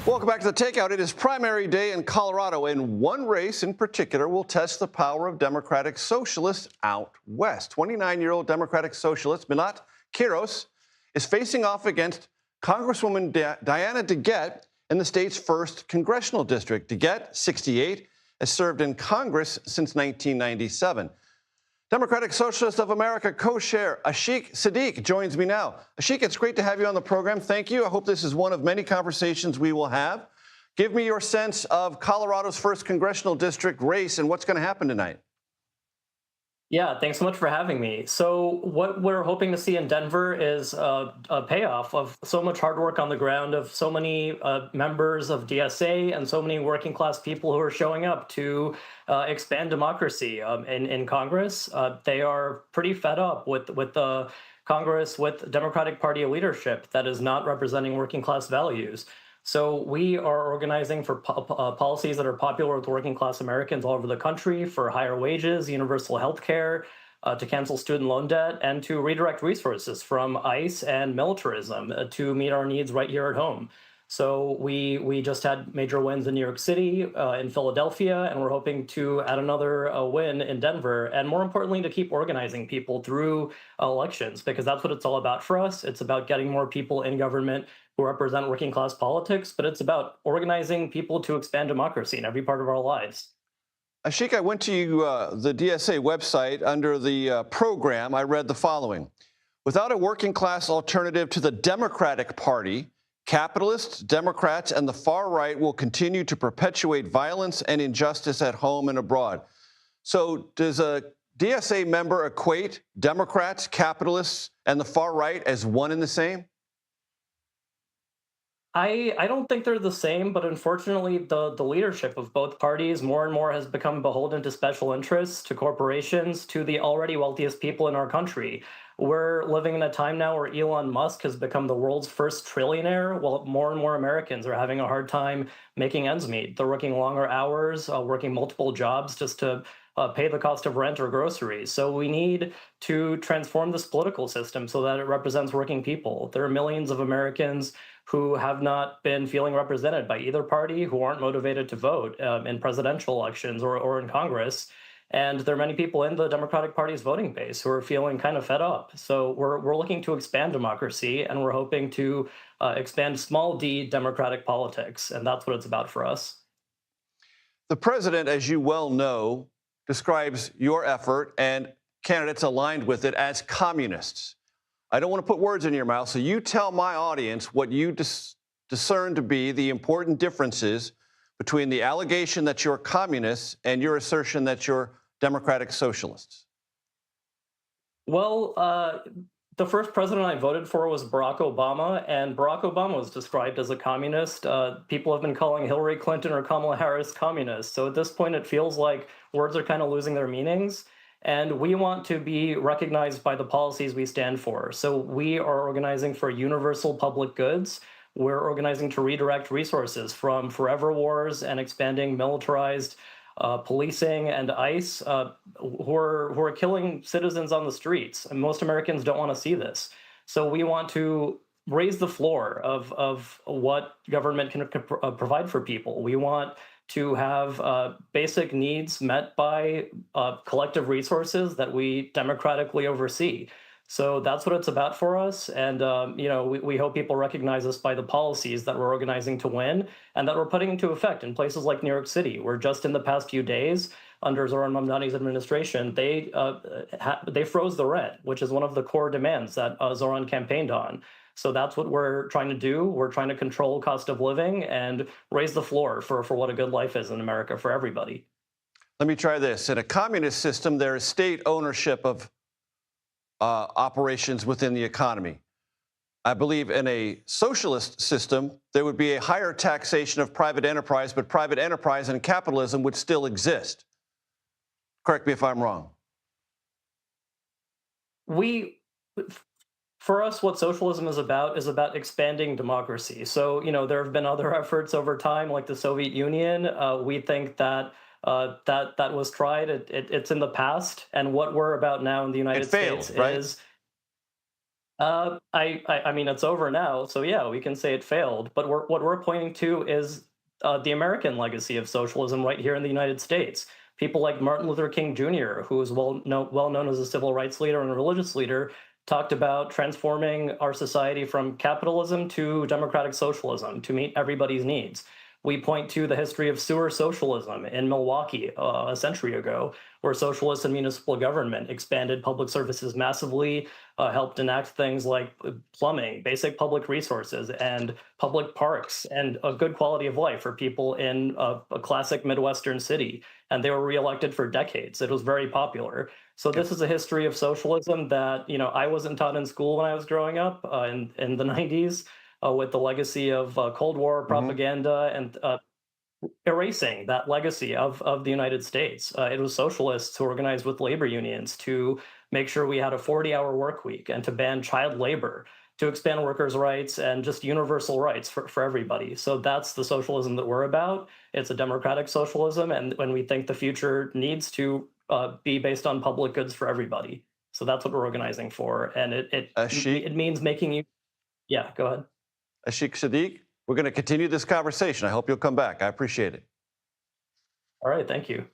Welcome back to the Takeout. It is primary day in Colorado, and one race in particular will test the power of Democratic socialists out west. 29-year-old Democratic socialist Minat Quiros is facing off against Congresswoman Diana DeGette in the state's first congressional district. DeGette, 68, has served in Congress since 1997. Democratic Socialists of America co-chair Ashik Siddique joins me now. Ashik, it's great to have you on the program. Thank you. I hope this is one of many conversations we will have. Give me your sense of Colorado's first congressional district race and what's going to happen tonight. Yeah, thanks so much for having me. So what we're hoping to see in Denver is a payoff of so much hard work on the ground of so many members of DSA and so many working class people who are showing up to expand democracy in Congress. They are pretty fed up with the Congress, with Democratic Party leadership that is not representing working class values. So we are organizing for policies that are popular with working class Americans all over the country, for higher wages, universal health care, to cancel student loan debt, and to redirect resources from ICE and militarism to meet our needs right here at home. So we just had major wins in New York City, in Philadelphia, and we're hoping to add another win in Denver. And more importantly, to keep organizing people through elections, because that's what it's all about for us. It's about getting more people in government who represent working class politics, but it's about organizing people to expand democracy in every part of our lives. Ashik, I went to the DSA website. Under the program, I read the following. Without a working class alternative to the Democratic Party, capitalists, Democrats, and the far right will continue to perpetuate violence and injustice at home and abroad. So does a DSA member equate Democrats, capitalists, and the far right as one and the same? I don't think they're the same, but unfortunately, the leadership of both parties more and more has become beholden to special interests, to corporations, to the already wealthiest people in our country. We're living in a time now where Elon Musk has become the world's first trillionaire, while more and more Americans are having a hard time making ends meet. They're working longer hours, working multiple jobs just to pay the cost of rent or groceries. So we need to transform this political system so that it represents working people. There are millions of Americans who have not been feeling represented by either party, who aren't motivated to vote in presidential elections or in Congress. And there are many people in the Democratic Party's voting base who are feeling kind of fed up. So we're looking to expand democracy, and we're hoping to expand small d democratic politics. And that's what it's about for us. The president, as you well know, describes your effort and candidates aligned with it as communists. I don't want to put words in your mouth, so you tell my audience what you discern to be the important differences between the allegation that you're communists and your assertion that you're democratic socialists. Well, the first president I voted for was Barack Obama, and Barack Obama was described as a communist. People have been calling Hillary Clinton or Kamala Harris communists. So at this point, it feels like words are kind of losing their meanings. And we want to be recognized by the policies we stand for. So we are organizing for universal public goods. We're organizing to redirect resources from forever wars and expanding militarized policing and ICE, who are killing citizens on the streets. And most Americans don't want to see this. So we want to raise the floor of what government can provide for people. We want to have basic needs met by collective resources that we democratically oversee. So that's what it's about for us. And, we hope people recognize us by the policies that we're organizing to win and that we're putting into effect in places like New York City, where just in the past few days, under Zoran Mamdani's administration, they froze the rent, which is one of the core demands that Zoran campaigned on. So that's what we're trying to do. We're trying to control cost of living and raise the floor for what a good life is in America for everybody. Let me try this. In a communist system, there is state ownership of operations within the economy. I believe in a socialist system, there would be a higher taxation of private enterprise, but private enterprise and capitalism would still exist. Correct me if I'm wrong. For us, what socialism is about expanding democracy. So, there have been other efforts over time, like the Soviet Union. We think that that was tried. It's in the past, and what we're about now in the United It failed, States right? is I mean, it's over now, so yeah, we can say it failed. But what we're pointing to is the American legacy of socialism right here in the United States. People like Martin Luther King Jr., who is well known as a civil rights leader and a religious leader, talked about transforming our society from capitalism to democratic socialism to meet everybody's needs. We point to the history of sewer socialism in Milwaukee a century ago, where socialists and municipal government expanded public services massively, helped enact things like plumbing, basic public resources, and public parks, and a good quality of life for people in a classic Midwestern city. And they were reelected for decades. It was very popular. So Okay. this is a history of socialism that I wasn't taught in school when I was growing up in the 90s, with the legacy of Cold War Hmm. propaganda and erasing that legacy of the United States. It was socialists who organized with labor unions to make sure we had a 40-hour work week and to ban child labor, to expand workers' rights and just universal rights for everybody. So that's the socialism that we're about. It's a democratic socialism, and when we think the future needs to be based on public goods for everybody. So that's what we're organizing for, and Ashik, it means making you. Yeah, go ahead. Ashik Siddique, we're going to continue this conversation. I hope you'll come back. I appreciate it. All right, thank you.